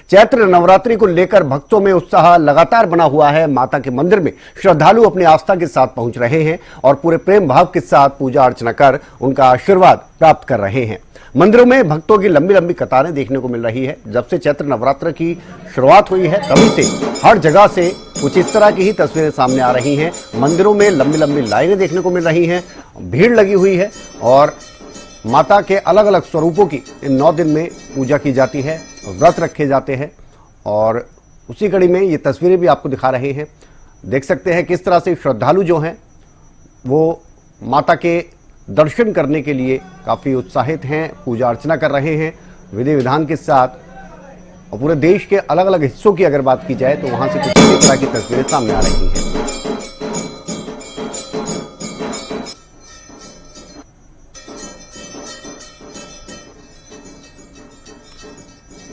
चैत्र नवरात्रि को लेकर भक्तों में उत्साह लगातार बना हुआ है। माता के मंदिर में श्रद्धालु अपनी आस्था के साथ पहुंच रहे हैं और पूरे प्रेम भाव के साथ पूजा अर्चना कर उनका आशीर्वाद प्राप्त कर रहे हैं। मंदिरों में भक्तों की लंबी लंबी कतारें देखने को मिल रही है। जब से चैत्र नवरात्र की शुरुआत हुई है तभी से हर जगह से कुछ इस तरह की ही तस्वीरें सामने आ रही हैं। मंदिरों में लंबी लंबी लाइनें देखने को मिल रही हैं, भीड़ लगी हुई है और माता के अलग अलग स्वरूपों की इन 9 दिन में पूजा की जाती है, व्रत रखे जाते हैं और उसी कड़ी में ये तस्वीरें भी आपको दिखा रहे हैं। देख सकते हैं किस तरह से श्रद्धालु जो हैं वो माता के दर्शन करने के लिए काफ़ी उत्साहित हैं, पूजा अर्चना कर रहे हैं विधि विधान के साथ। और पूरे देश के अलग अलग हिस्सों की अगर बात की जाए तो वहां से कुछ इसी तरह की तस्वीरें सामने आ रही हैं।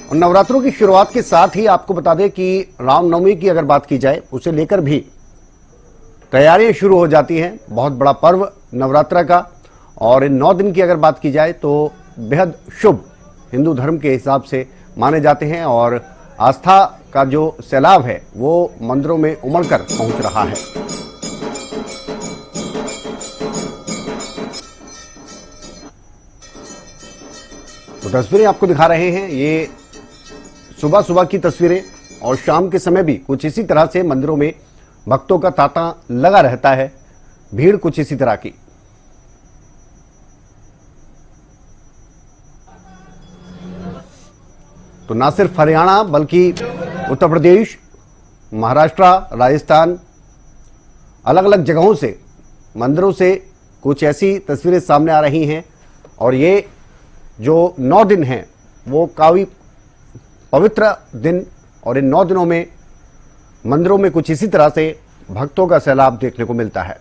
और नवरात्रों की शुरुआत के साथ ही आपको बता दें कि रामनवमी की अगर बात की जाए उसे लेकर भी तैयारियां शुरू हो जाती हैं। बहुत बड़ा पर्व नवरात्रा का और इन 9 दिन की अगर बात की जाए तो बेहद शुभ हिंदू धर्म के हिसाब से माने जाते हैं और आस्था का जो सैलाब है वो मंदिरों में उमड़ कर पहुंच रहा है। तो तस्वीरें आपको दिखा रहे हैं, ये सुबह सुबह की तस्वीरें और शाम के समय भी कुछ इसी तरह से मंदिरों में भक्तों का तांता लगा रहता है, भीड़ कुछ इसी तरह की। तो ना सिर्फ हरियाणा बल्कि उत्तर प्रदेश, महाराष्ट्र, राजस्थान, अलग अलग जगहों से मंदिरों से कुछ ऐसी तस्वीरें सामने आ रही हैं और ये जो 9 दिन हैं वो काफी पवित्र दिन और इन 9 दिनों में मंदिरों में कुछ इसी तरह से भक्तों का सैलाब देखने को मिलता है।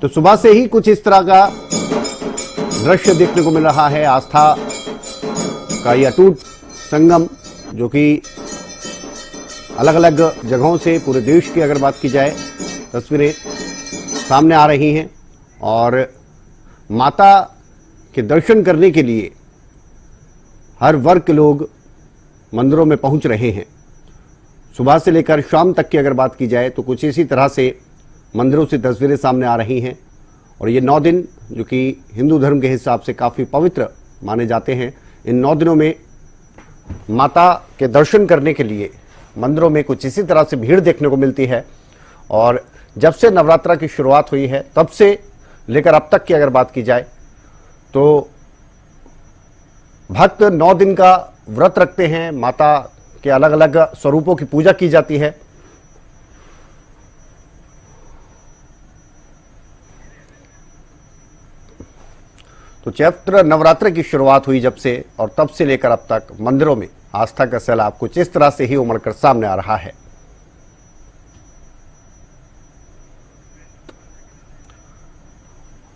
तो सुबह से ही कुछ इस तरह का दृश्य देखने को मिल रहा है। आस्था का ये अटूट संगम जो कि अलग अलग जगहों से पूरे देश की अगर बात की जाए तस्वीरें सामने आ रही हैं और माता के दर्शन करने के लिए हर वर्ग के लोग मंदिरों में पहुंच रहे हैं। सुबह से लेकर शाम तक की अगर बात की जाए तो कुछ इसी तरह से मंदिरों से तस्वीरें सामने आ रही हैं और ये 9 दिन जो कि हिंदू धर्म के हिसाब से काफ़ी पवित्र माने जाते हैं, इन 9 दिनों में माता के दर्शन करने के लिए मंदिरों में कुछ इसी तरह से भीड़ देखने को मिलती है। और जब से नवरात्रा की शुरुआत हुई है तब से लेकर अब तक की अगर बात की जाए तो भक्त 9 दिन का व्रत रखते हैं, माता के अलग अलग स्वरूपों की पूजा की जाती है। तो चैत्र नवरात्र की शुरुआत हुई जब से और तब से लेकर अब तक मंदिरों में आस्था का सैलाब कुछ इस तरह से ही उमड़कर सामने आ रहा है।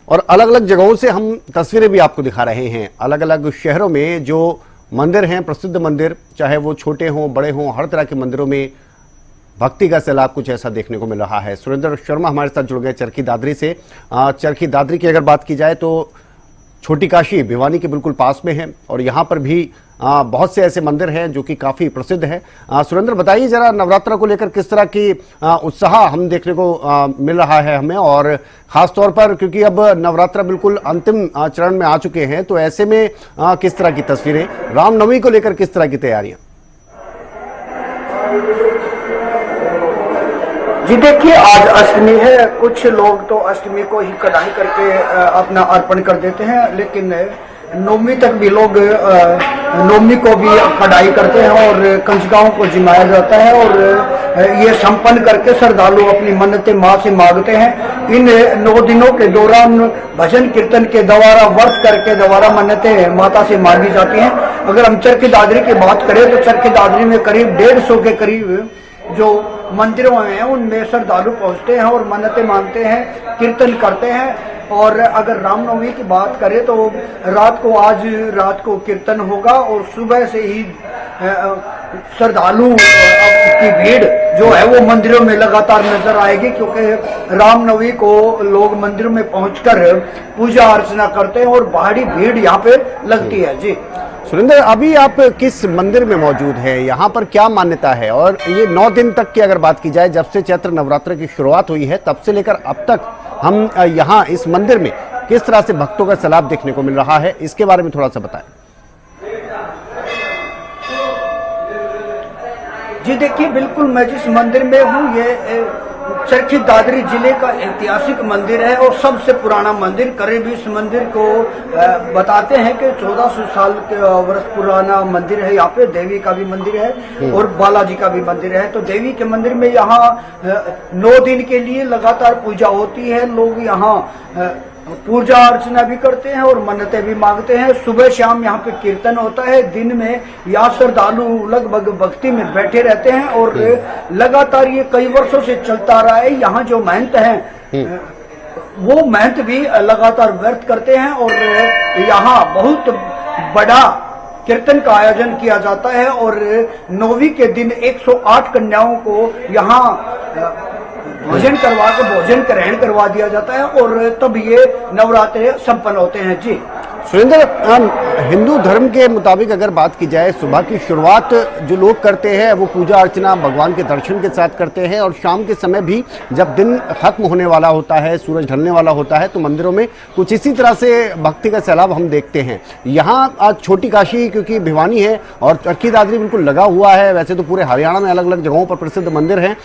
और अलग अलग जगहों से हम तस्वीरें भी आपको दिखा रहे हैं। अलग अलग शहरों में जो मंदिर हैं, प्रसिद्ध मंदिर, चाहे वो छोटे हों बड़े हों, हर तरह के मंदिरों में भक्ति का सैलाब कुछ ऐसा देखने को मिल रहा है। सुरेंद्र शर्मा हमारे साथ जुड़ गए चरखी दादरी से। चरखी दादरी की अगर बात की जाए तो छोटी काशी भिवानी के बिल्कुल पास में है और यहाँ पर भी बहुत से ऐसे मंदिर हैं जो कि काफी प्रसिद्ध हैं। सुरेंद्र, बताइए जरा नवरात्र को लेकर किस तरह की उत्साह हम देखने को मिल रहा है हमें, और खास तौर पर क्योंकि अब नवरात्र बिल्कुल अंतिम चरण में आ चुके हैं तो ऐसे में किस तरह की तस्वीरें, रामनवमी को लेकर किस तरह की तैयारियां? जी देखिए, आज अष्टमी है। कुछ लोग तो अष्टमी को ही कढ़ाई करके अपना अर्पण कर देते हैं, लेकिन नवमी तक भी लोग नवमी को भी कढ़ाई करते हैं और कंजकाओं को जिमाया जाता है और ये संपन्न करके श्रद्धालु अपनी मन्नतें माँ से मांगते हैं। इन 9 दिनों के दौरान भजन कीर्तन के द्वारा, व्रत करके द्वारा मन्नतें माता से मांगी जाती हैं। अगर हम चरखी दादरी की बात करें तो चरखी दादरी में करीब 150 के करीब जो मंदिरों में हैं उनमें श्रद्धालु पहुंचते हैं और मन्नतें मांगते हैं, कीर्तन करते हैं। और अगर रामनवमी की बात करें तो आज रात को कीर्तन होगा और सुबह से ही श्रद्धालु की भीड़ जो है वो मंदिरों में लगातार नजर आएगी, क्योंकि रामनवमी को लोग मंदिरों में पहुंचकर पूजा अर्चना करते हैं और भारी भीड़ यहाँ पे लगती है। जी सुरेंद्र, अभी आप किस मंदिर में मौजूद है, यहाँ पर क्या मान्यता है, और ये 9 दिन तक की अगर बात की जाए, जब से चैत्र नवरात्र की शुरुआत हुई है तब से लेकर अब तक हम यहाँ इस मंदिर में किस तरह से भक्तों का सैलाब देखने को मिल रहा है, इसके बारे में थोड़ा सा बताएं। जी देखिए, बिल्कुल मैं जिस मंदिर में हूँ ये चरखी दादरी जिले का ऐतिहासिक मंदिर है और सबसे पुराना मंदिर। करीब इस मंदिर को बताते हैं कि 1400 साल के वर्ष पुराना मंदिर है। यहाँ पे देवी का भी मंदिर है और बालाजी का भी मंदिर है। तो देवी के मंदिर में यहाँ 9 दिन के लिए लगातार पूजा होती है। लोग यहाँ पूजा अर्चना भी करते हैं और मन्नतें भी मांगते हैं। सुबह शाम यहाँ पे कीर्तन होता है। दिन में यहाँ श्रद्धालु लगभग भक्ति में बैठे रहते हैं और लगातार ये कई वर्षों से चलता रहा है। यहाँ जो महंत हैं वो महंत भी लगातार व्रत करते हैं और यहाँ बहुत बड़ा कीर्तन का आयोजन किया जाता है और 9वीं के दिन 108 कन्याओं को यहाँ भोजन करवा के भोजन ग्रहण करवा दिया जाता है और तब ये नवरात्रे संपन्न होते हैं। जी सुरेंद्र, हिंदू धर्म के मुताबिक अगर बात की जाए, सुबह की शुरुआत जो लोग करते हैं वो पूजा अर्चना भगवान के दर्शन के साथ करते हैं और शाम के समय भी जब दिन खत्म होने वाला होता है, सूरज ढलने वाला होता है, तो मंदिरों में कुछ इसी तरह से भक्ति का सैलाब हम देखते हैं। यहाँ आज छोटी काशी क्योंकि भिवानी है और चरखी दादरी बिल्कुल लगा हुआ है। वैसे तो पूरे हरियाणा में अलग अलग जगहों पर प्रसिद्ध मंदिर हैं।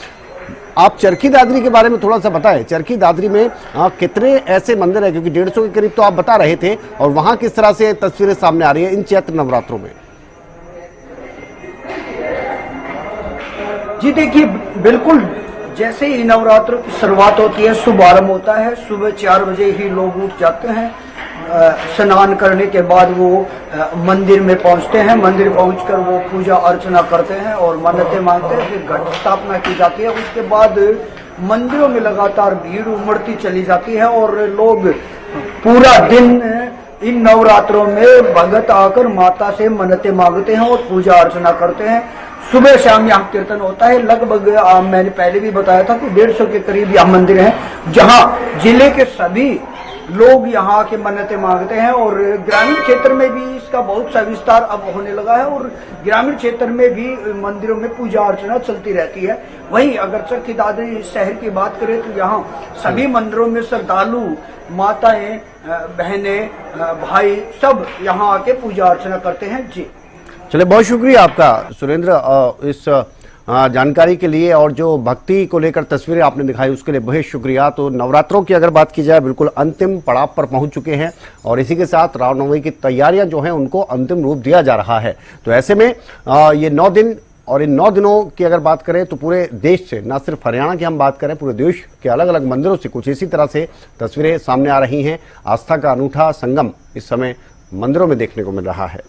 आप चरखी दादरी के बारे में थोड़ा सा बताएं। चरखी दादरी में कितने ऐसे मंदिर हैं, क्योंकि 150 के करीब तो आप बता रहे थे, और वहां किस तरह से तस्वीरें सामने आ रही है इन चैत्र नवरात्रों में। जी देखिए, बिल्कुल जैसे ही नवरात्रों की शुरुआत होती है, शुभारंभ होता है, सुबह 4 बजे ही लोग उठ जाते हैं। स्नान करने के बाद वो मंदिर में पहुंचते हैं। मंदिर पहुंचकर वो पूजा अर्चना करते हैं और मन्नतें मांगते हैं। फिर घट स्थापना की जाती है। उसके बाद मंदिरों में लगातार भीड़ उमड़ती चली जाती है और लोग पूरा दिन इन नवरात्रों में भगत आकर माता से मन्नतें मांगते हैं और पूजा अर्चना करते हैं। सुबह शाम यहाँ कीर्तन होता है। लगभग मैंने पहले भी बताया था कि 150 के करीब यहाँ मंदिर है, जहाँ जिले के सभी लोग यहाँ आके मन्नतें मांगते हैं और ग्रामीण क्षेत्र में भी इसका बहुत सा विस्तार अब होने लगा है और ग्रामीण क्षेत्र में भी मंदिरों में पूजा अर्चना चलती रहती है। वहीं अगर चरखी दादरी शहर की बात करें तो यहाँ सभी मंदिरों में श्रद्धालु माताएं, बहनें, भाई सब यहाँ आके पूजा अर्चना करते हैं। जी चलिए, बहुत शुक्रिया आपका सुरेंद्र इस जानकारी के लिए, और जो भक्ति को लेकर तस्वीरें आपने दिखाई उसके लिए बहुत शुक्रिया। तो नवरात्रों की अगर बात की जाए, बिल्कुल अंतिम पड़ाव पर पहुंच चुके हैं और इसी के साथ रामनवमी की तैयारियां जो हैं उनको अंतिम रूप दिया जा रहा है। तो ऐसे में ये 9 दिन, और इन 9 दिनों की अगर बात करें तो पूरे देश से, ना सिर्फ हरियाणा की हम बात करें, पूरे देश के अलग अलग मंदिरों से कुछ इसी तरह से तस्वीरें सामने आ रही हैं। आस्था का अनूठा संगम इस समय मंदिरों में देखने को मिल रहा है।